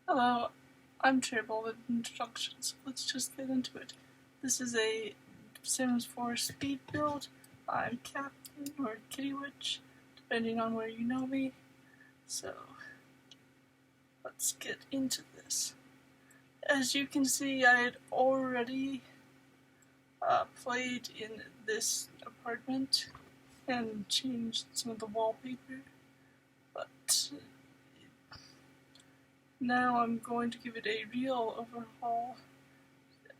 Hello, I'm terrible with introductions. Let's just get into it. This is a Sims 4 speed build. I'm Captain or Kitty Witch, depending on where you know me. So, let's get into this. As you can see, I had already played in this apartment and changed some of the wallpaper, but now I'm going to give it a real overhaul.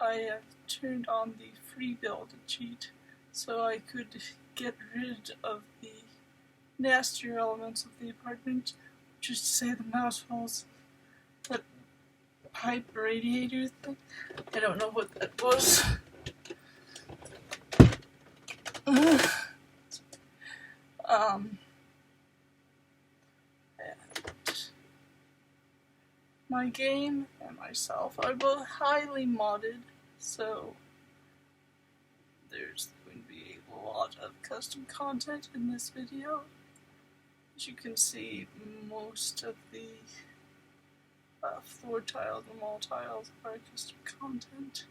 I have turned on the free build cheat so I could get rid of the nastier elements of the apartment, which is to say the mouse holes, that pipe radiator thing. I don't know what that was. My game and myself are both highly modded, so there's going to be a lot of custom content in this video. As you can see, most of the floor tiles and wall tiles are custom content.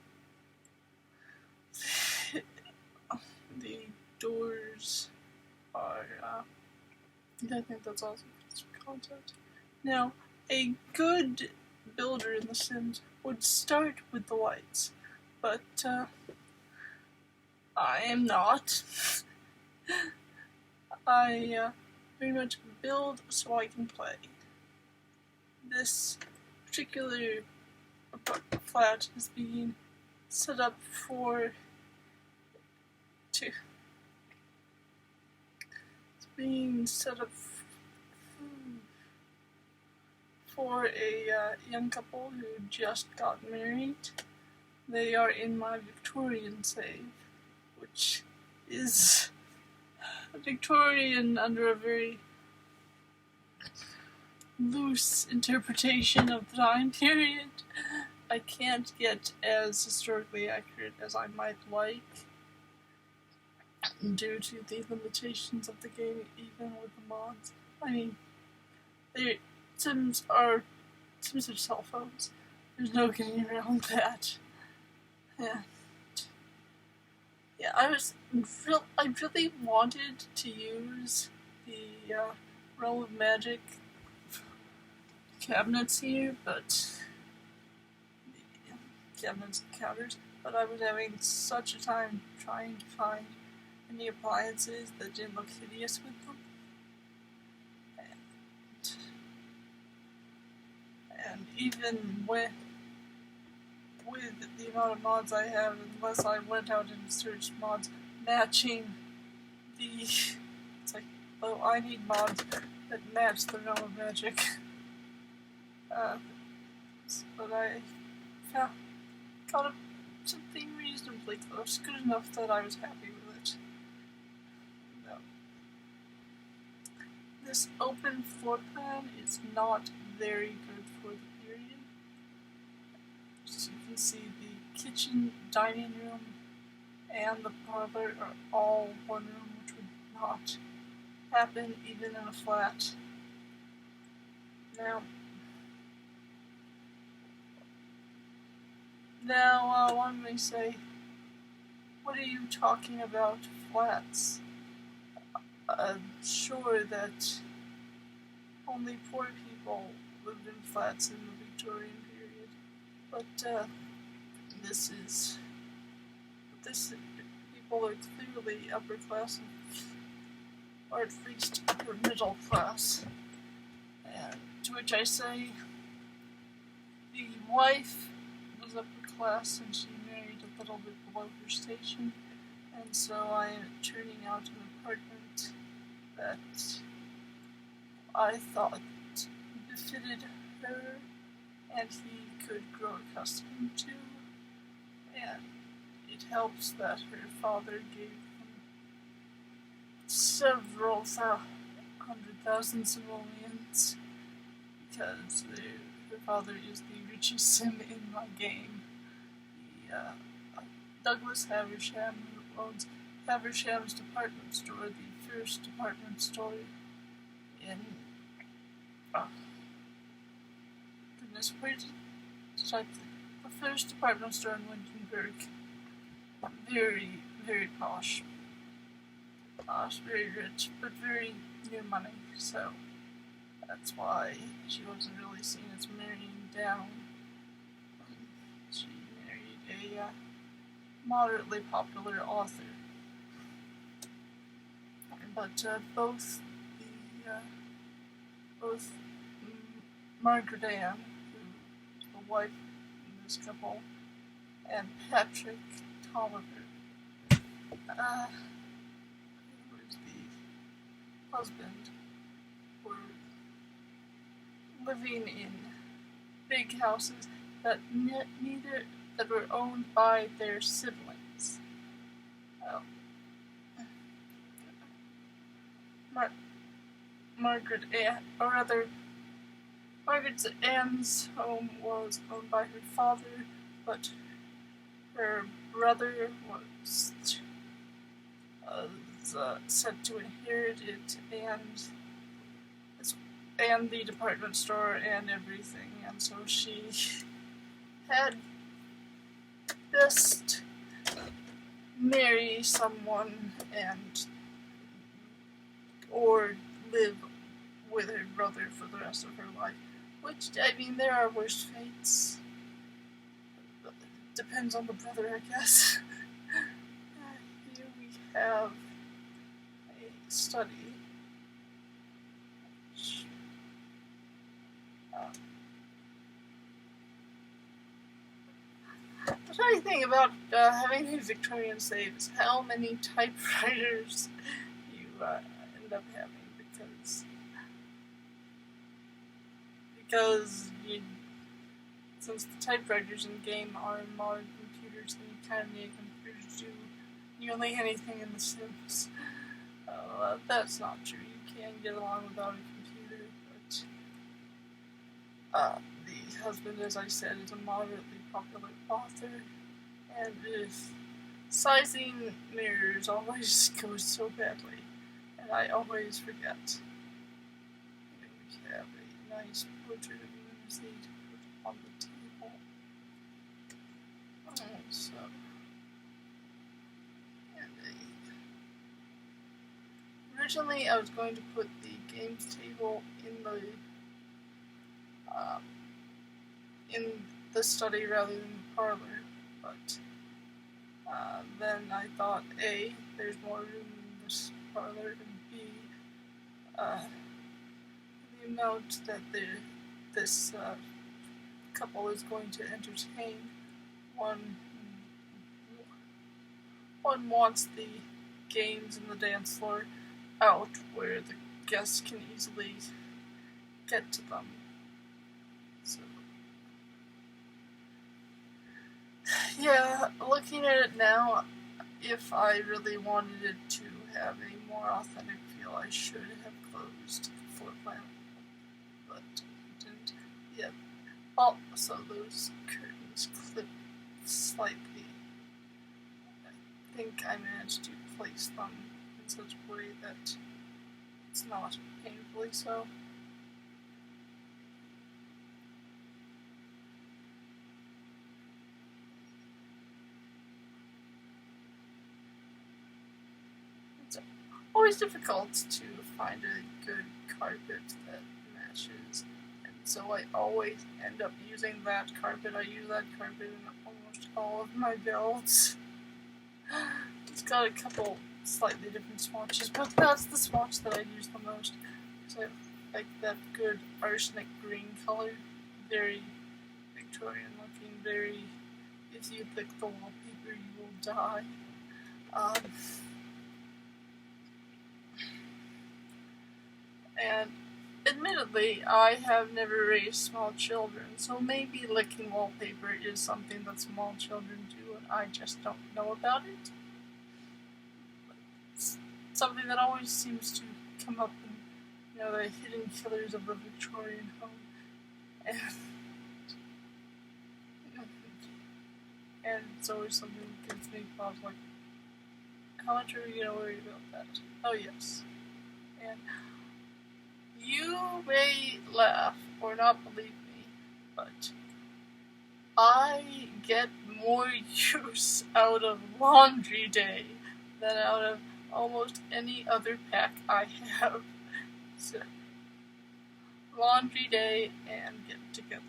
The doors are, I think that's also custom content. Now, a good builder in The Sims would start with the lights, but I am not. I very much build so I can play. This particular flat is being set up for a young couple who just got married. They are in my Victorian save, which is Victorian under a very loose interpretation of the time period. I can't get as historically accurate as I might like due to the limitations of the game, even with the mods. I mean, Sims are cell phones. There's no getting around that. Yeah, I really wanted to use the Realm of Magic cabinets here, but the cabinets and counters. But I was having such a time trying to find any appliances that didn't look hideous with them. And even with the amount of mods I have, unless I went out and searched mods matching it's like, oh, I need mods that match the Realm of Magic. But I got something reasonably close, good enough that I was happy with it. No. This open floor plan is not very good for the period. As you can see, the kitchen, dining room, and the parlor are all one room, which would not happen even in a flat. Now, one may say, what are you talking about, flats? I'm sure that only poor people lived in flats in the Victorian period, but people are clearly upper class, or at least upper middle class. And to which I say, the wife was upper class and she married a little bit below her station, and so I am turning out an apartment that I thought befitted her and he could grow accustomed to, and it helps that her father gave him several 100,000 simoleons, because her father is the richest sim in my game. Douglas Haversham, who owns Haversham's department store, the first department store in this prototype, the first department store in Windenburg. Very, very posh. Posh, very rich, but very near money, so that's why she wasn't really seen as marrying down. She married a moderately popular author. But both Margaret Ann, who is the wife in this couple, and Patrick Tolliver, who is the husband, were living in big houses that were owned by their siblings. Margaret Ann's home was owned by her father, but her brother was said to inherit it and the department store and everything, and so she had just marry someone or live with her brother for the rest of her life. Which, I mean, there are worse fates. Depends on the brother, I guess. Here we have a study. The funny thing about having a Victorian save is how many typewriters you end up having, because since the typewriters in game are modern computers, then you kind of need a computer to do nearly anything in The Sims. That's not true. You can get along without a computer, but the husband, as I said, is a moderately popular author, and if sizing mirrors always goes so badly, and I always forget. We have a nice portrait of Lucy to put on the table. Also, originally I was going to put the games table in the study rather than the parlor, but then I thought, A, there's more room in this parlor, and B, the amount that this couple is going to entertain, one wants the games and the dance floor out where the guests can easily get to them. So, yeah, looking at it now, if I really wanted it to have a more authentic feel, I should have closed the floor plan, but I didn't yet. Also, those curtains clip slightly. I think I managed to place them in such a way that it's not painfully so. It's always difficult to find a good carpet that matches, and so I always end up using that carpet. I use that carpet in almost all of my builds. It's got a couple slightly different swatches, but that's the swatch that I use the most, because I like that good arsenic green color, very Victorian looking, very, if you lick the wallpaper you will die. And admittedly, I have never raised small children, so maybe licking wallpaper is something that small children do, and I just don't know about it. It's something that always seems to come up in, the hidden killers of the Victorian home, and it's always something that gives me pause, like, how much are you gonna worry about that? Oh yes. And you may laugh or not believe me, but I get more use out of laundry day than out of almost any other pack I have. So, laundry day and get together.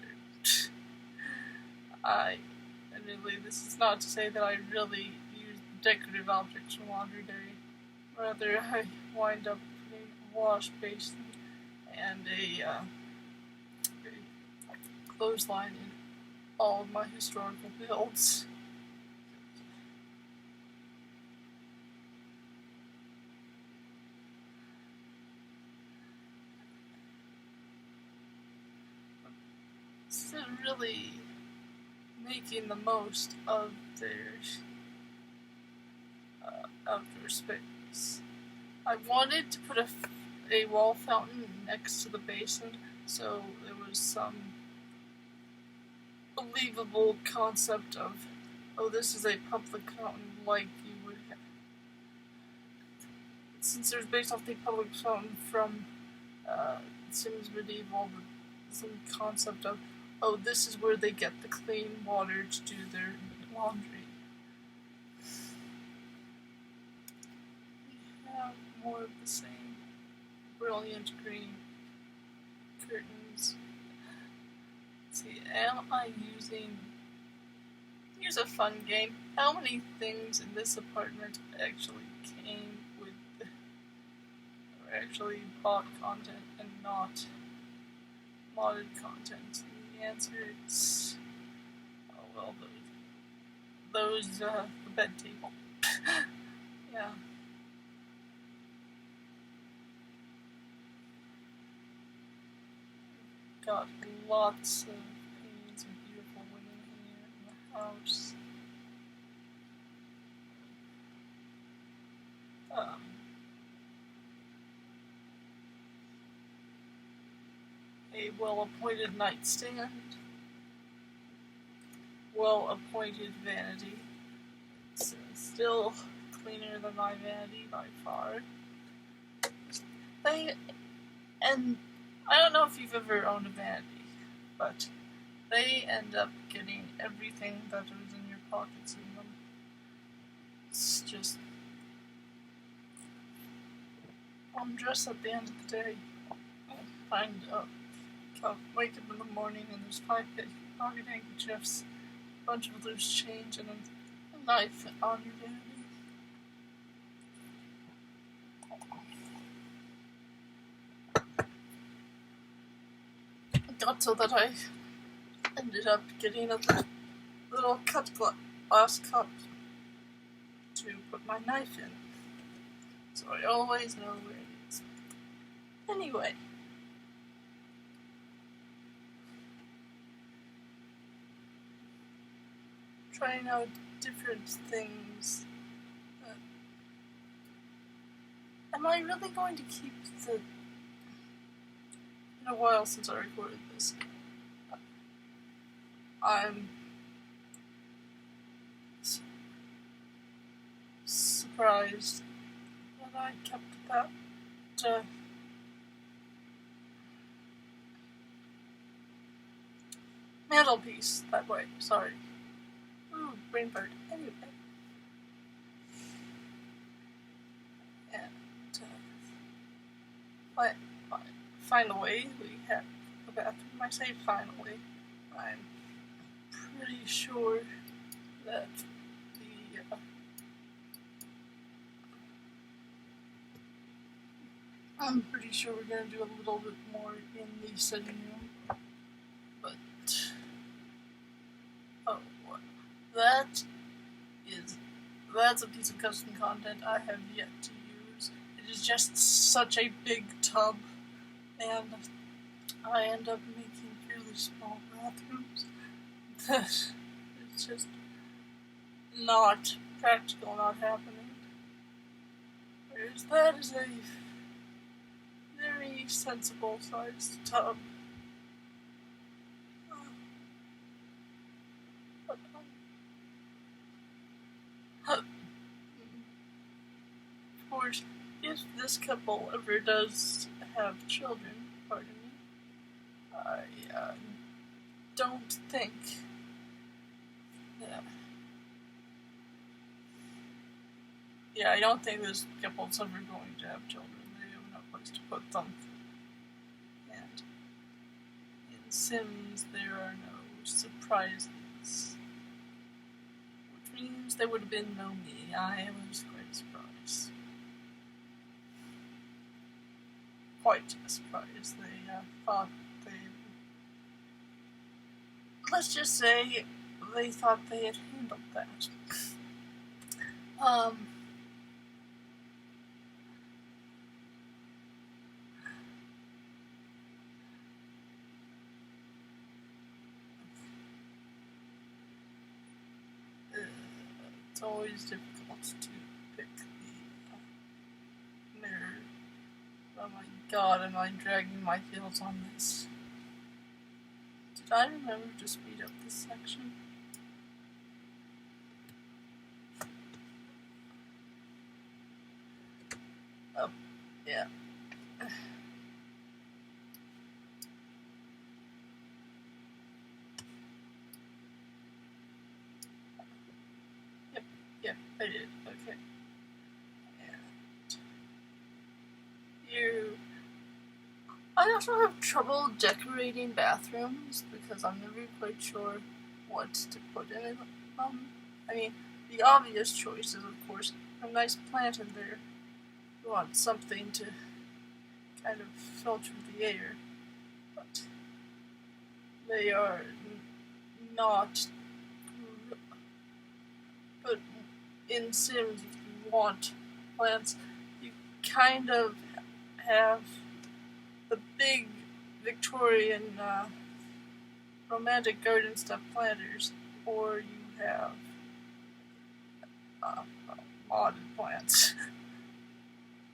Admittedly, this is not to say that I really use decorative objects for laundry day. Rather, I wind up putting a wash basin and a clothesline in all of my historical builds. So really making the most of their outdoor space. I wanted to put a wall fountain next to the basin, so there was some believable concept of, oh, this is a public fountain like you would have. Since it was based off the public fountain from Sims Medieval, some concept of, oh, this is where they get the clean water to do their laundry. We have more of the same brilliant green curtains. Let's see, am I using... Here's a fun game. How many things in this apartment actually came with... or actually bought content and not modded content? The answer is... oh well, the bed table. Yeah. Got lots of paintings of beautiful women here in the house. A well-appointed nightstand. Well-appointed vanity. It's still cleaner than my vanity by far. And I don't know if you've ever owned a vanity, but they end up getting everything that is in your pockets in them. It's just... I'm dressed at the end of the day. Wake up in the morning and there's 5 pocket handkerchiefs, a bunch of loose change, and a knife on your vanity. It got so that I ended up getting a little cut glass cup to put my knife in, so I always know where it is. Anyway. Trying out different things. Am I really going to keep the... It's been a while since I recorded this. I'm surprised that I kept that mantelpiece that way. Sorry. Ooh, brain bird. Anyway. And finally, we have a bathroom. I say finally. I'm pretty sure that I'm pretty sure we're going to do a little bit more in the sitting room. But... oh, that's a piece of custom content I have yet to use. It is just such a big tub, and I end up making fairly small bathrooms that it's just not practical, not happening. Whereas that is a very sensible sized tub. Of course, if this couple ever does have children, pardon me, don't think that. Yeah, I don't think this couple's ever going to have children. They have no place to put them. And in Sims, there are no surprises. Which means there would have been no me. I was quite surprised. Quite surprised. They thought they... Let's just say they thought they had handled that. It's always difficult to pick the mirror. Oh my god, am I dragging my heels on this? Did I remember to speed up this section? Oh, yeah. Yep, I did. Okay. And here, I also have trouble decorating bathrooms because I'm never quite sure what to put in it. I mean, the obvious choice is, of course, a nice plant in there. You want something to kind of filter the air, but they are not. But in Sims, if you want plants, you kind of have the big Victorian romantic garden stuff planters, or you have modded plants.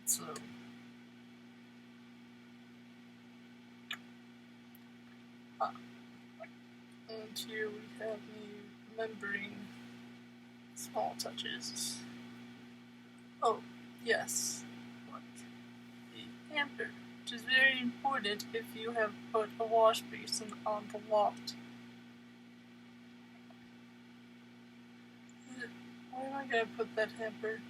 So, and here we have me remembering small touches. Oh, yes, like the hamper, which is very important if you have put a wash basin on the loft. Where am I going to put that hamper?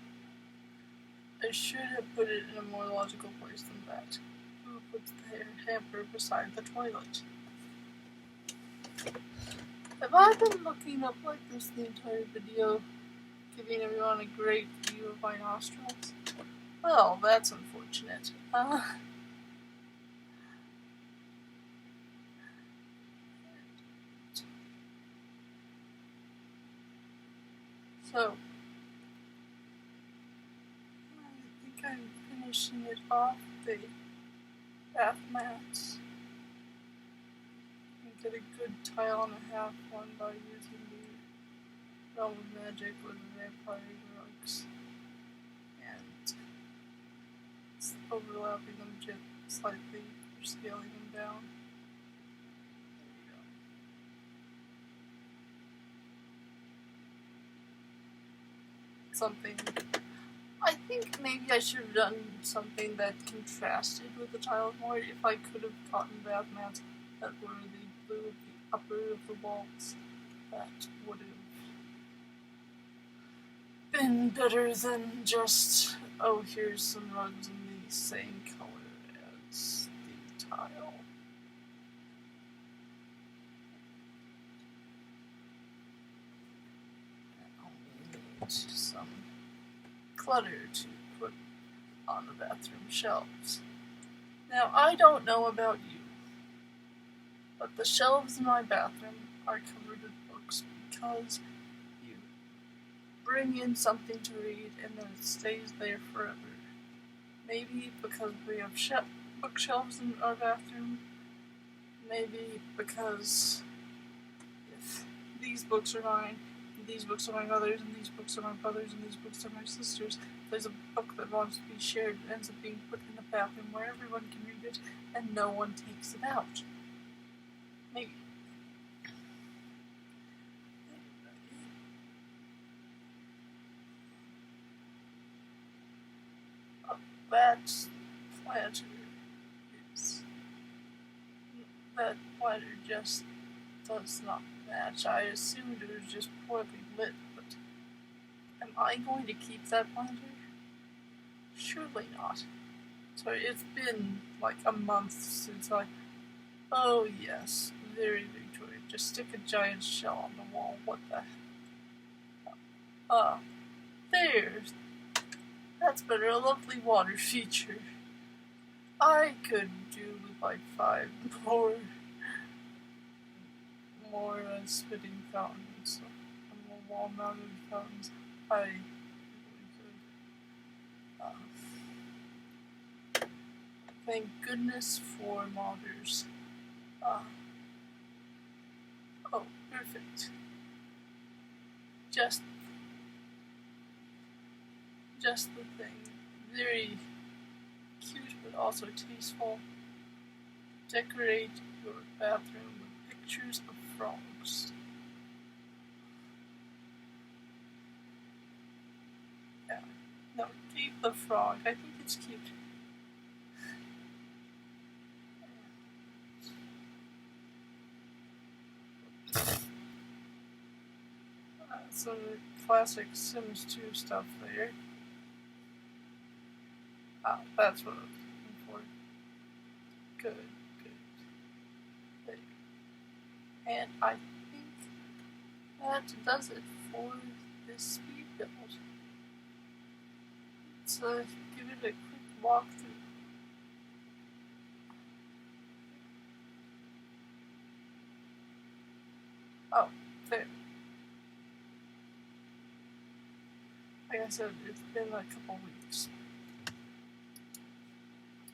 I should have put it in a more logical place than that. Who puts the hamper beside the toilet? Have I been looking up like this the entire video, giving everyone a great view of my nostrils? Well, that's unfortunate. So, I think I'm finishing it off the bath mats. And get a good tile and a half one by using the Realm of Magic with the vampire rugs. And overlapping them just slightly or scaling them down. There you go. Something. I think maybe I should have done something that contrasted with the tiles more. If I could have gotten bath mats that were the blue of the upper of the walls, that would have been better than just, oh, here's some rugs in the same color as the tile. I'll need some clutter to put on the bathroom shelves. Now, I don't know about you, but the shelves in my bathroom are covered with books because you bring in something to read and then it stays there forever. Maybe because we have bookshelves in our bathroom. Maybe because if these books are mine, and these books are my mother's, and these books are my brother's, and these books are my sister's, if there's a book that wants to be shared, it ends up being put in the bathroom where everyone can read it and no one takes it out. Maybe. That planter just does not match. I assumed it was just poorly lit, but am I going to keep that binder? Surely not. So it's been like a month since oh yes, very Victorian. Just stick a giant shell on the wall. What the hell? There's. That's better. A lovely water feature. I could do with like 5 more spitting fountains. More wall-mounted fountains. I really could. Thank goodness for modders. Oh, perfect. Just the thing. Very cute, but also tasteful. Decorate your bathroom with pictures of frogs. Yeah. No, keep the frog. I think it's cute. Some classic Sims 2 stuff there. That's what I was looking for. Good. There. And I think that does it for this speed build. Let's give it a quick walkthrough. Oh, there. Like I said, it's been a couple weeks.